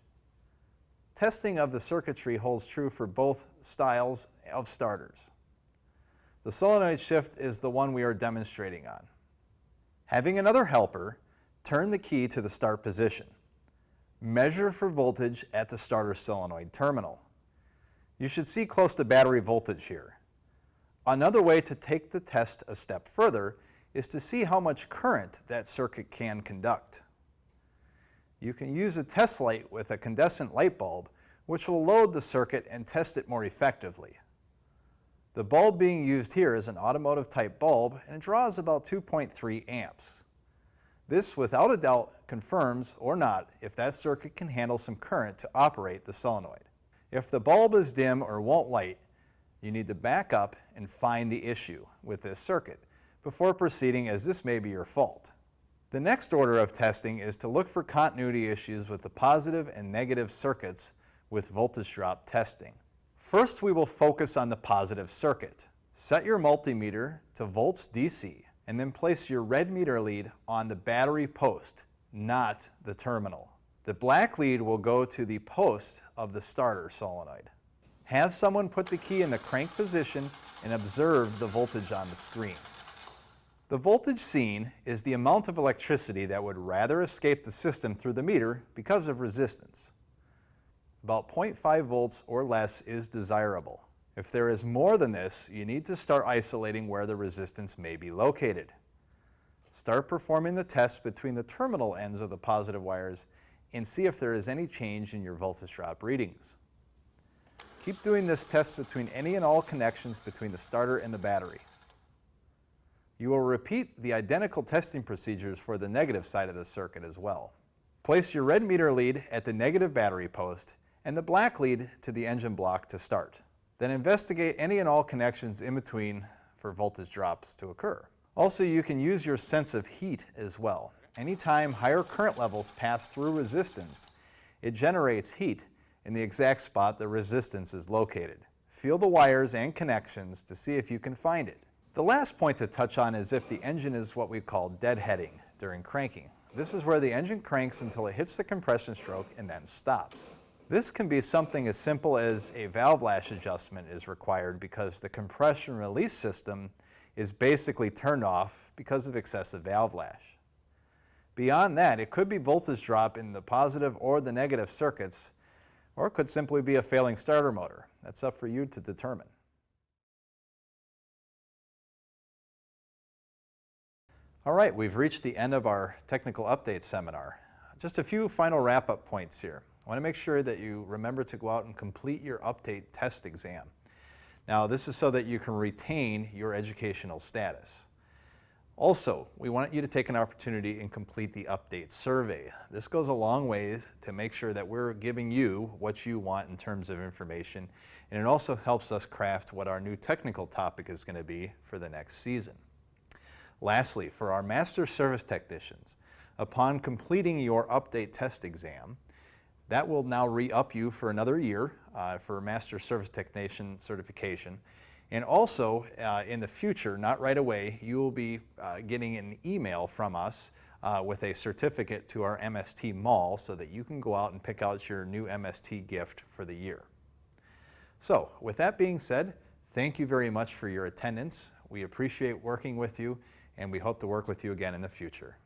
testing of the circuitry holds true for both styles of starters. The solenoid shift is the one we are demonstrating on. Having another helper, turn the key to the start position. Measure for voltage at the starter solenoid terminal. You should see close to battery voltage here. Another way to take the test a step further is to see how much current that circuit can conduct. You can use a test light with a incandescent light bulb, which will load the circuit and test it more effectively. The bulb being used here is an automotive type bulb and it draws about 2.3 amps. This without a doubt confirms or not if that circuit can handle some current to operate the solenoid. If the bulb is dim or won't light, you need to back up and find the issue with this circuit before proceeding, as this may be your fault. The next order of testing is to look for continuity issues with the positive and negative circuits with voltage drop testing. First, we will focus on the positive circuit. Set your multimeter to volts DC and then place your red meter lead on the battery post, not the terminal. The black lead will go to the post of the starter solenoid. Have someone put the key in the crank position and observe the voltage on the screen. The voltage seen is the amount of electricity that would rather escape the system through the meter because of resistance. About 0.5 volts or less is desirable. If there is more than this, you need to start isolating where the resistance may be located. Start performing the test between the terminal ends of the positive wires and see if there is any change in your voltage drop readings. Keep doing this test between any and all connections between the starter and the battery. You will repeat the identical testing procedures for the negative side of the circuit as well. Place your red meter lead at the negative battery post and the black lead to the engine block to start. Then investigate any and all connections in between for voltage drops to occur. Also, you can use your sense of heat as well. Anytime higher current levels pass through resistance, it generates heat in the exact spot the resistance is located. Feel the wires and connections to see if you can find it. The last point to touch on is if the engine is what we call deadheading during cranking. This is where the engine cranks until it hits the compression stroke and then stops. This can be something as simple as a valve lash adjustment is required because the compression release system is basically turned off because of excessive valve lash. Beyond that, it could be voltage drop in the positive or the negative circuits, or it could simply be a failing starter motor. That's up for you to determine. All right, we've reached the end of our technical update seminar. Just a few final wrap-up points here. I want to make sure that you remember to go out and complete your update test exam. Now, this is so that you can retain your educational status. Also, we want you to take an opportunity and complete the update survey. This goes a long way to make sure that we're giving you what you want in terms of information, and it also helps us craft what our new technical topic is going to be for the next season. Lastly, for our Master Service Technicians, upon completing your update test exam, that will now re-up you for another year for Master Service Technician certification. And also, in the future, not right away, you will be getting an email from us with a certificate to our MST Mall so that you can go out and pick out your new MST gift for the year. So, with that being said, thank you very much for your attendance. We appreciate working with you, and we hope to work with you again in the future.